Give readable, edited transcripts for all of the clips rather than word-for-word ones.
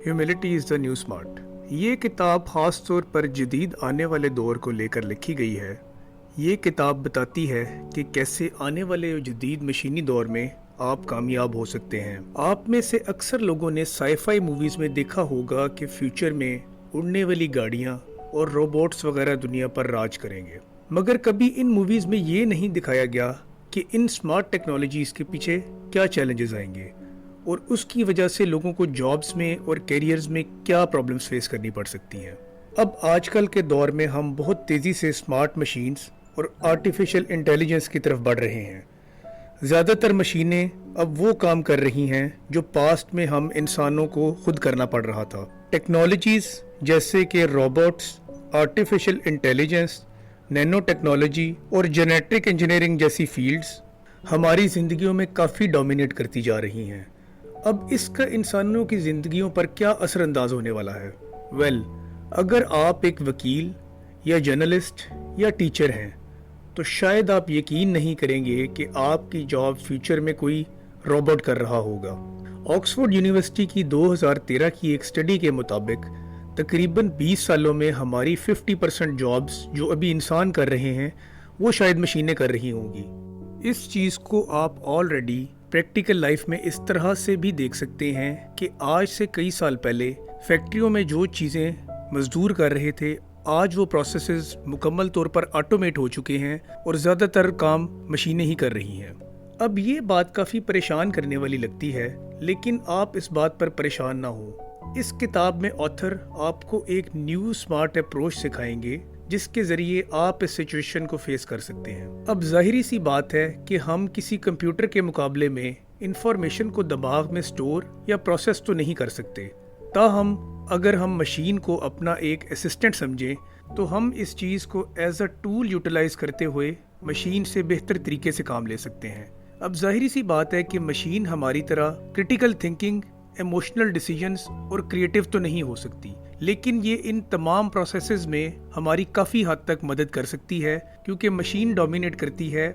Humility is the new smart. ये किताब ख़ास तौर पर जदीद आने वाले दौर को लेकर लिखी गई है। ये किताब बताती है कि कैसे आने वाले जदीद मशीनी दौर में आप कामयाब हो सकते हैं। आप में से अक्सर लोगों ने साईफाई मूवीज़ में देखा होगा कि फ्यूचर में उड़ने वाली गाड़ियाँ और रोबोट्स वगैरह दुनिया पर राज करेंगे, मगर कभी इन मूवीज़ में ये नहीं दिखाया गया कि इन स्मार्ट टेक्नोलॉजीज़ के पीछे क्या चैलेंजेस आएंगे और उसकी वजह से लोगों को जॉब्स में और कैरियर्स में क्या प्रॉब्लम्स फेस करनी पड़ सकती हैं। अब आजकल के दौर में हम बहुत तेज़ी से स्मार्ट मशीन्स और आर्टिफिशियल इंटेलिजेंस की तरफ बढ़ रहे हैं। ज़्यादातर मशीनें अब वो काम कर रही हैं जो पास्ट में हम इंसानों को खुद करना पड़ रहा था। टेक्नोलॉजीज़ जैसे कि robots, artificial intelligence, nano technology और जेनेटिक इंजीनियरिंग जैसी फील्ड्स हमारी ज़िंदगियों में काफ़ी डोमिनेट करती जा रही हैं। अब इसका इंसानों की ज़िंदगियों पर क्या असर अंदाज होने वाला है? अगर आप एक वकील या जर्नलिस्ट या टीचर हैं तो शायद आप यकीन नहीं करेंगे कि आपकी जॉब फ्यूचर में कोई रोबोट कर रहा होगा। ऑक्सफोर्ड यूनिवर्सिटी की 2013 की एक स्टडी के मुताबिक तकरीबन 20 सालों में हमारी 50% जॉब्स जो अभी इंसान कर रहे हैं वो शायद मशीनें कर रही होंगी। इस चीज़ को आप ऑलरेडी प्रैक्टिकल लाइफ में इस तरह से भी देख सकते हैं कि आज से कई साल पहले फैक्ट्रियों में जो चीज़ें मजदूर कर रहे थे, आज वो प्रोसेसेस मुकम्मल तौर पर ऑटोमेट हो चुके हैं और ज़्यादातर काम मशीनें ही कर रही हैं। अब ये बात काफ़ी परेशान करने वाली लगती है, लेकिन आप इस बात पर परेशान ना हो। इस किताब में ऑथर आपको एक न्यू स्मार्ट अप्रोच सिखाएंगे जिसके ज़रिए आप इस सिचुएशन को फेस कर सकते हैं। अब ज़ाहिरी सी बात है कि हम किसी कंप्यूटर के मुकाबले में इंफॉर्मेशन को दिमाग में स्टोर या प्रोसेस तो नहीं कर सकते। ताहम अगर हम मशीन को अपना एक असिस्टेंट समझें तो हम इस चीज़ को एज अ टूल यूटिलाइज करते हुए मशीन से बेहतर तरीके से काम ले सकते हैं। अब ज़ाहिरी सी बात है कि मशीन हमारी तरह क्रिटिकल थिंकिंग, इमोशनल डिसीजंस और क्रिएटिव तो नहीं हो सकती, लेकिन ये इन तमाम प्रोसेसेस में हमारी काफ़ी हद तक मदद कर सकती है, क्योंकि मशीन डोमिनेट करती है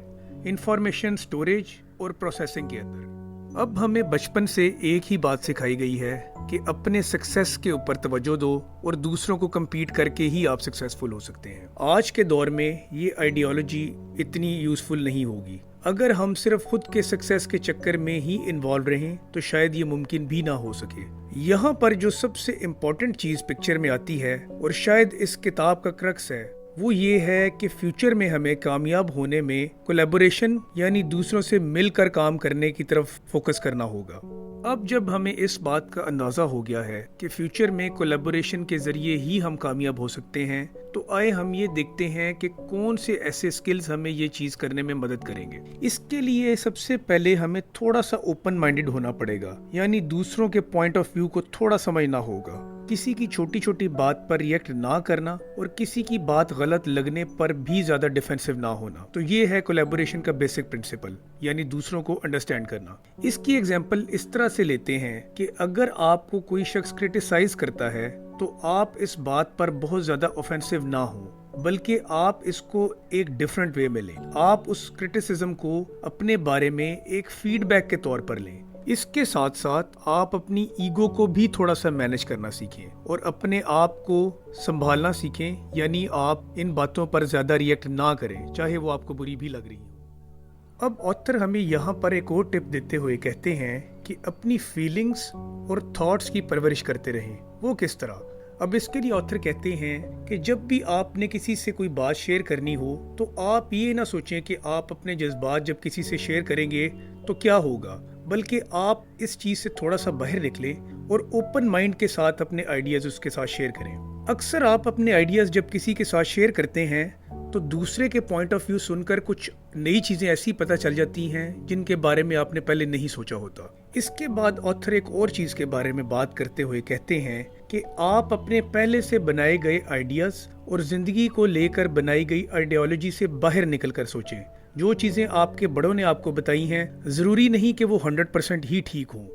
इंफॉर्मेशन स्टोरेज और प्रोसेसिंग के अंदर। अब हमें बचपन से एक ही बात सिखाई गई है कि अपने सक्सेस के ऊपर तवज्जो दो और दूसरों को compete करके ही आप सक्सेसफुल हो सकते हैं। आज के दौर में ये आइडियोलॉजी इतनी यूज़फुल नहीं होगी। अगर हम सिर्फ खुद के सक्सेस के चक्कर में ही इन्वॉल्व रहें तो शायद ये मुमकिन भी ना हो सके। यहाँ पर जो सबसे इम्पोर्टेंट चीज़ पिक्चर में आती है और शायद इस किताब का क्रक्स है, वो ये है कि फ्यूचर में हमें कामयाब होने में कोलैबोरेशन यानी दूसरों से मिलकर काम करने की तरफ फोकस करना होगा। अब जब हमें इस बात का अंदाज़ा हो गया है कि फ्यूचर में कोलैबोरेशन के ज़रिए ही हम कामयाब हो सकते हैं, तो आए हम ये देखते हैं कि कौन से ऐसे स्किल्स हमें ये चीज़ करने में मदद करेंगे। इसके लिए सबसे पहले हमें थोड़ा सा ओपन माइंडेड होना पड़ेगा, यानी दूसरों के पॉइंट ऑफ व्यू को थोड़ा समझना होगा। किसी की छोटी छोटी बात पर रिएक्ट ना करना और किसी की बात गलत लगने पर भी ज़्यादा डिफेंसिव ना होना। तो ये है कोलैबोरेशन का बेसिक प्रिंसिपल, यानी दूसरों को अंडरस्टैंड करना। इसकी एग्जांपल इस तरह से लेते हैं कि अगर आपको कोई शख्स क्रिटिसाइज करता है तो आप इस बात पर बहुत ज़्यादा ऑफेंसिव ना हो, बल्कि आप इसको एक डिफरेंट वे में लें। आप उस क्रिटिसिज्म को अपने बारे में एक फीडबैक के तौर पर लें। इसके साथ साथ आप अपनी ईगो को भी थोड़ा सा मैनेज करना सीखें और अपने आप को संभालना सीखें, यानी आप इन बातों पर ज़्यादा रिएक्ट ना करें, चाहे वो आपको बुरी भी लग रही हो। अब ऑथर हमें यहाँ पर एक और टिप देते हुए कहते हैं कि अपनी फीलिंग्स और थॉट्स की परवरिश करते रहें। वो किस तरह? अब इसके लिए ऑथर कहते हैं कि जब भी आपने किसी से कोई बात शेयर करनी हो तो आप ये ना सोचें कि आप अपने जज्बात जब किसी से शेयर करेंगे तो क्या होगा, बल्कि आप इस चीज़ से थोड़ा सा बाहर निकलें और ओपन माइंड के साथ अपने आइडियाज़ उसके साथ शेयर करें। अक्सर आप अपने आइडियाज़ जब किसी के साथ शेयर करते हैं तो दूसरे के पॉइंट ऑफ व्यू सुनकर कुछ नई चीज़ें ऐसी पता चल जाती हैं जिनके बारे में आपने पहले नहीं सोचा होता। इसके बाद ऑथर एक और चीज़ के बारे में बात करते हुए कहते हैं कि आप अपने पहले से बनाए गए आइडियाज़ और ज़िंदगी को लेकर बनाई गई आइडियोलॉजी से बाहर निकल कर सोचें। जो चीज़ें आपके बड़ों ने आपको बताई हैं, ज़रूरी नहीं कि वो 100% ही ठीक हों।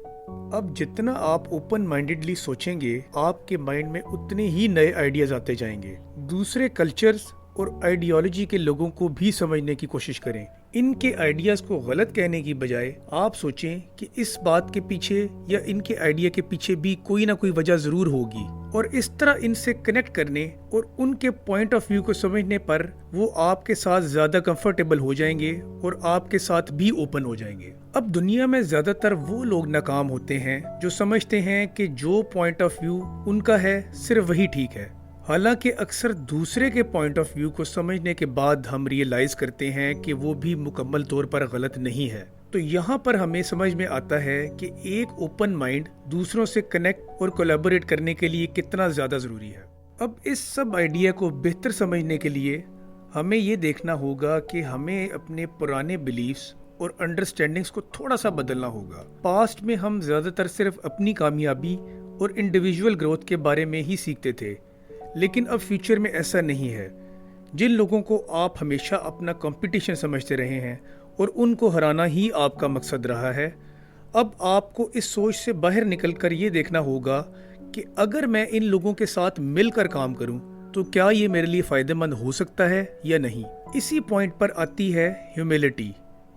अब जितना आप ओपन माइंडेडली सोचेंगे, आपके माइंड में उतने ही नए आइडियाज़ आते जाएंगे। दूसरे कल्चर्स और आइडियोलॉजी के लोगों को भी समझने की कोशिश करें। ان کے آئیڈیاز کو غلط کہنے کی بجائے آپ سوچیں کہ اس بات کے پیچھے یا ان کے آئیڈیا کے پیچھے بھی کوئی نہ کوئی وجہ ضرور ہوگی، اور اس طرح ان سے کنیکٹ کرنے اور ان کے پوائنٹ آف ویو کو سمجھنے پر وہ آپ کے ساتھ زیادہ کمفرٹیبل ہو جائیں گے اور آپ کے ساتھ بھی اوپن ہو جائیں گے۔ اب دنیا میں زیادہ تر وہ لوگ ناکام ہوتے ہیں جو سمجھتے ہیں کہ جو پوائنٹ آف ویو ان کا ہے صرف وہی ٹھیک ہے، حالانکہ اکثر دوسرے کے پوائنٹ آف ویو کو سمجھنے کے بعد ہم ریئلائز کرتے ہیں کہ وہ بھی مکمل طور پر غلط نہیں ہے۔ تو یہاں پر ہمیں سمجھ میں آتا ہے کہ ایک اوپن مائنڈ دوسروں سے کنیکٹ اور کولیبوریٹ کرنے کے لیے کتنا زیادہ ضروری ہے۔ اب اس سب آئیڈیا کو بہتر سمجھنے کے لیے ہمیں یہ دیکھنا ہوگا کہ ہمیں اپنے پرانے بلیفز اور انڈرسٹینڈنگز کو تھوڑا سا بدلنا ہوگا۔ پاسٹ میں ہم زیادہ تر صرف اپنی کامیابی اور انڈیویجول گروتھ کے بارے میں ہی سیکھتے تھے، لیکن اب فیوچر میں ایسا نہیں ہے۔ جن لوگوں کو آپ ہمیشہ اپنا کمپٹیشن سمجھتے رہے ہیں اور ان کو ہرانا ہی آپ کا مقصد رہا ہے، اب آپ کو اس سوچ سے باہر نکل کر یہ دیکھنا ہوگا کہ اگر میں ان لوگوں کے ساتھ مل کر کام کروں تو کیا یہ میرے لیے فائدہ مند ہو سکتا ہے یا نہیں۔ اسی پوائنٹ پر آتی ہے ہیوملٹی،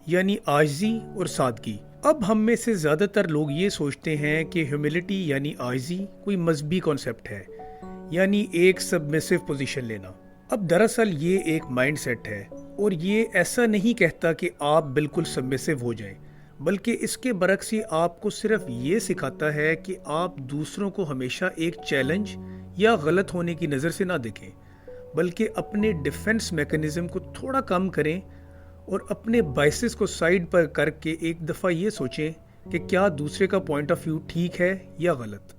یعنی عاجزی اور سادگی۔ اب ہم میں سے زیادہ تر لوگ یہ سوچتے ہیں کہ ہیوملٹی یعنی عاجزی کوئی مذہبی کانسیپٹ ہے، یعنی ایک سبمیسو پوزیشن لینا۔ اب دراصل یہ ایک مائنڈ سیٹ ہے، اور یہ ایسا نہیں کہتا کہ آپ بالکل سبمیسو ہو جائیں، بلکہ اس کے برعکس یہ آپ کو صرف یہ سکھاتا ہے کہ آپ دوسروں کو ہمیشہ ایک چیلنج یا غلط ہونے کی نظر سے نہ دیکھیں، بلکہ اپنے ڈیفنس میکانزم کو تھوڑا کم کریں اور اپنے بائسز کو سائیڈ پر کر کے ایک دفعہ یہ سوچیں کہ کیا دوسرے کا پوائنٹ آف ویو ٹھیک ہے یا غلط۔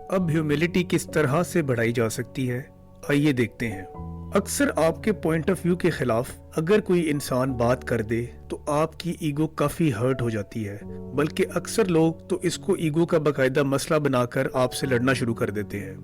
اب ہیوملٹی کس طرح سے بڑھائی جا سکتی ہے، آئیے دیکھتے ہیں۔ اکثر آپ کے پوائنٹ آف ویو کے خلاف اگر کوئی انسان بات کر دے تو آپ کی ایگو کافی ہرٹ ہو جاتی ہے، بلکہ اکثر لوگ تو اس کو ایگو کا باقاعدہ مسئلہ بنا کر آپ سے لڑنا شروع کر دیتے ہیں۔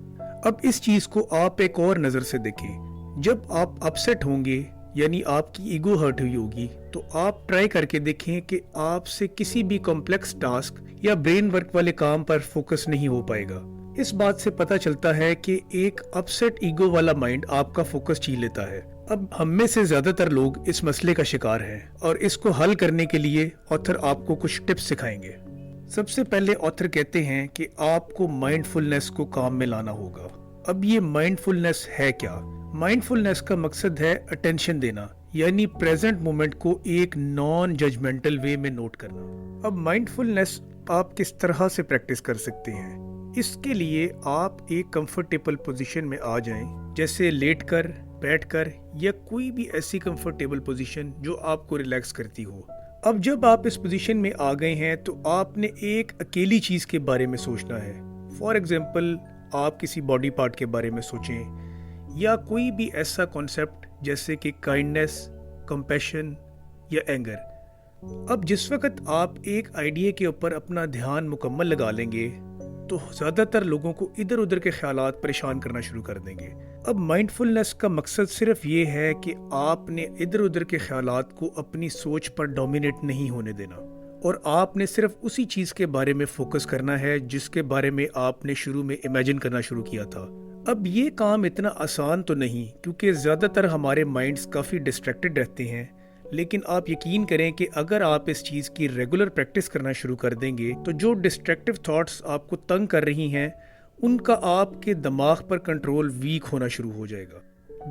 اب اس چیز کو آپ ایک اور نظر سے دیکھیں۔ جب آپ اپسیٹ ہوں گے، یعنی آپ کی ایگو ہرٹ ہوئی ہوگی، تو آپ ٹرائی کر کے دیکھیں کہ آپ سے کسی بھی کمپلیکس ٹاسک یا برین ورک والے کام پر فوکس نہیں ہو پائے گا۔ اس بات سے پتہ چلتا ہے کہ ایک اپسیٹ ایگو والا مائنڈ آپ کا فوکس چھین لیتا ہے۔ اب ہم میں سے زیادہ تر لوگ اس مسئلے کا شکار ہیں، اور اس کو حل کرنے کے لیے آتھر آپ کو کچھ ٹپس سکھائیں گے۔ سب سے پہلے آتھر کہتے ہیں کہ آپ کو مائنڈ فلنس کو کام میں لانا ہوگا۔ اب یہ مائنڈ فلنس ہے کیا؟ مائنڈ فلنس کا مقصد ہے اٹینشن دینا، یعنی پریزنٹ مومنٹ کو ایک نان ججمنٹل وے میں نوٹ کرنا۔ اب مائنڈ فلنس آپ کس طرح سے پریکٹس کر سکتے ہیں؟ اس کے لیے آپ ایک کمفرٹیبل پوزیشن میں آ جائیں، جیسے لیٹ کر، بیٹھ کر، یا کوئی بھی ایسی کمفرٹیبل پوزیشن جو آپ کو ریلیکس کرتی ہو۔ اب جب آپ اس پوزیشن میں آ گئے ہیں تو آپ نے ایک اکیلی چیز کے بارے میں سوچنا ہے۔ فار ایگزامپل، آپ کسی باڈی پارٹ کے بارے میں سوچیں، یا کوئی بھی ایسا کانسیپٹ جیسے کہ کائنڈنس، کمپیشن یا اینگر۔ اب جس وقت آپ ایک آئیڈیا کے اوپر اپنا دھیان مکمل لگا لیں گے تو زیادہ تر لوگوں کو ادھر ادھر کے خیالات پریشان کرنا شروع کر دیں گے۔ اب مائنڈ فلنس کا مقصد صرف یہ ہے کہ آپ نے ادھر ادھر کے خیالات کو اپنی سوچ پر ڈومینیٹ نہیں ہونے دینا، اور آپ نے صرف اسی چیز کے بارے میں فوکس کرنا ہے جس کے بارے میں آپ نے شروع میں امیجن کرنا شروع کیا تھا۔ اب یہ کام اتنا آسان تو نہیں، کیونکہ زیادہ تر ہمارے مائنڈز کافی ڈسٹریکٹڈ رہتے ہیں، لیکن آپ یقین کریں کہ اگر آپ اس چیز کی ریگولر پریکٹس کرنا شروع کر دیں گے تو جو ڈسٹریکٹیو تھاٹس آپ کو تنگ کر رہی ہیں ان کا آپ کے دماغ پر کنٹرول ویک ہونا شروع ہو جائے گا۔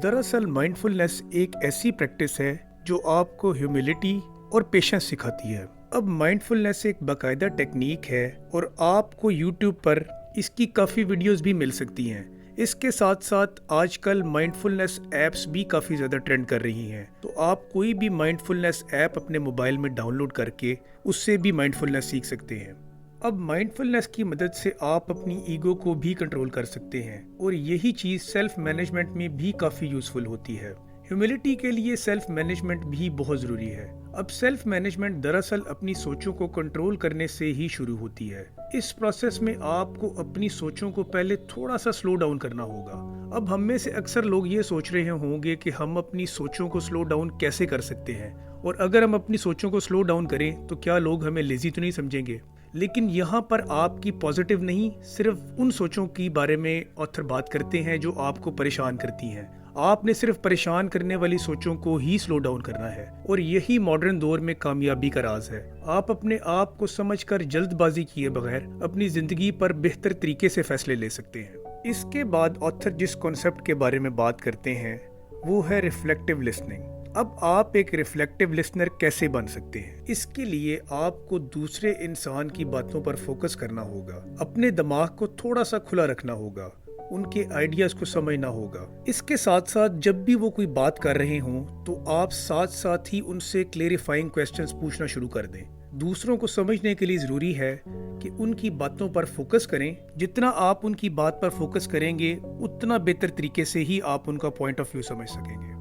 دراصل مائنڈ فلنس ایک ایسی پریکٹس ہے جو آپ کو ہیوملٹی اور پیشنس سکھاتی ہے۔ اب مائنڈ فلنس ایک باقاعدہ ٹیکنیک ہے، اور آپ کو یوٹیوب پر اس کی کافی ویڈیوز بھی مل سکتی ہیں۔ اس کے ساتھ ساتھ آج کل مائنڈ فلنس ایپس بھی کافی زیادہ ٹرینڈ کر رہی ہیں، تو آپ کوئی بھی مائنڈ فلنس ایپ اپنے موبائل میں ڈاؤن لوڈ کر کے اس سے بھی مائنڈ فلنس سیکھ سکتے ہیں۔ اب مائنڈ فلنس کی مدد سے آپ اپنی ایگو کو بھی کنٹرول کر سکتے ہیں، اور یہی چیز سیلف مینجمنٹ میں بھی کافی یوزفل ہوتی ہے۔ ہیوملٹی کے لیے سیلف مینجمنٹ بھی بہت ضروری ہے۔ اب سیلف مینجمنٹ دراصل اپنی سوچوں کو کنٹرول کرنے سے ہی شروع ہوتی ہے۔ اس پروسیس میں آپ کو اپنی سوچوں کو پہلے تھوڑا سا سلو ڈاؤن کرنا ہوگا۔ اب ہم میں سے اکثر لوگ یہ سوچ رہے ہوں گے کہ ہم اپنی سوچوں کو سلو ڈاؤن کیسے کر سکتے ہیں، اور اگر ہم اپنی سوچوں کو سلو ڈاؤن کریں تو کیا لوگ ہمیں لیزی تو نہیں سمجھیں گے؟ لیکن یہاں پر آپ کی پازیٹیو نہیں، صرف ان سوچوں کی بارے میں آتھر بات کرتے ہیں جو آپ کو پریشان کرتی ہیں۔ आपने सिर्फ परेशान करने वाली सोचों को ही स्लो डाउन करना है, और यही मॉडर्न दौर में कामयाबी का राज है। आप अपने आप को समझकर जल्दबाजी किए बगैर अपनी जिंदगी पर बेहतर तरीके से फैसले ले सकते हैं। इसके बाद ऑथर जिस कॉन्सेप्ट के बारे में बात करते हैं वो है रिफ्लेक्टिव लिसनिंग। अब आप एक रिफ्लेक्टिव लिसनर कैसे बन सकते हैं? इसके लिए आपको दूसरे इंसान की बातों पर फोकस करना होगा, अपने दिमाग को थोड़ा सा खुला रखना होगा, उनके आइडियाज को समझना होगा। इसके साथ साथ जब भी वो कोई बात कर रहे हों तो आप साथ साथ ही उनसे क्लेरिफाइंग क्वेश्चंस पूछना शुरू कर दें। दूसरों को समझने के लिए ज़रूरी है कि उनकी बातों पर फोकस करें। जितना आप उनकी बात पर फोकस करेंगे उतना बेहतर तरीके से ही आप उनका पॉइंट ऑफ व्यू समझ सकेंगे।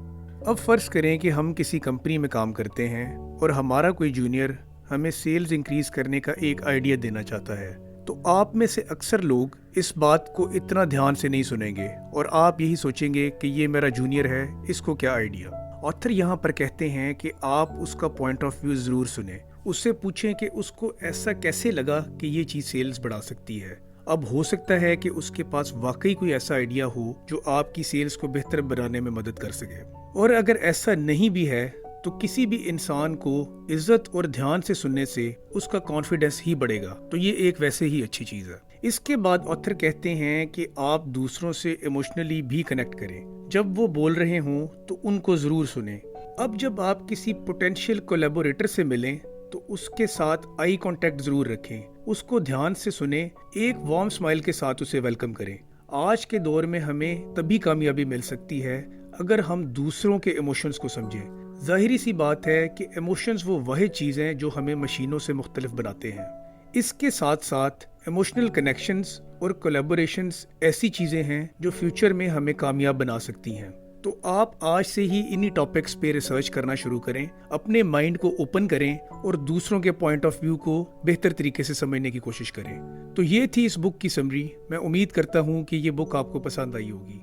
अब फ़र्ज़ करें कि हम किसी कंपनी में काम करते हैं और हमारा कोई जूनियर हमें सेल्स इंक्रीज़ करने का एक आइडिया देना चाहता है, तो आप में से अक्सर लोग इस बात को इतना ध्यान से नहीं सुनेंगे और आप यही सोचेंगे कि ये मेरा जूनियर है, इसको क्या आइडिया। ऑथर यहाँ पर कहते हैं कि आप उसका पॉइंट ऑफ व्यू ज़रूर सुने, उससे पूछें कि उसको ऐसा कैसे लगा कि ये चीज़ सेल्स बढ़ा सकती है। अब हो सकता है कि उसके पास वाकई कोई ऐसा आइडिया हो जो आपकी सेल्स को बेहतर बनाने में मदद कर सके, और अगर ऐसा नहीं भी है तो किसी भी इंसान को इज्जत और ध्यान से सुनने से उसका कॉन्फिडेंस ही बढ़ेगा, तो ये एक वैसे ही अच्छी चीज़ है। इसके बाद ऑथर कहते हैं कि आप दूसरों से इमोशनली भी कनेक्ट करें। जब वो बोल रहे हों तो उनको ज़रूर सुनें। अब जब आप किसी पोटेंशियल कोलैबोरेटर से मिलें तो उसके साथ आई कांटेक्ट ज़रूर रखें, उसको ध्यान से सुने, एक वार्म स्माइल के साथ उसे वेलकम करें। आज के दौर में हमें तभी कामयाबी मिल सकती है अगर हम दूसरों के इमोशंस को समझें। ज़ाहिरी सी बात है कि इमोशंस वो वही चीज़ हैं जो हमें मशीनों से मुख्तलिफ बनाते हैं। इसके साथ साथ इमोशनल कनेक्शंस और कोलैबोरेशंस ऐसी चीज़ें हैं जो फ्यूचर में हमें कामयाब बना सकती हैं। तो आप आज से ही इन्हीं टॉपिक्स पे रिसर्च करना शुरू करें, अपने माइंड को ओपन करें और दूसरों के पॉइंट ऑफ व्यू को बेहतर तरीके से समझने की कोशिश करें। तो ये थी इस बुक की समरी। मैं उम्मीद करता हूँ कि ये बुक आपको पसंद आई होगी।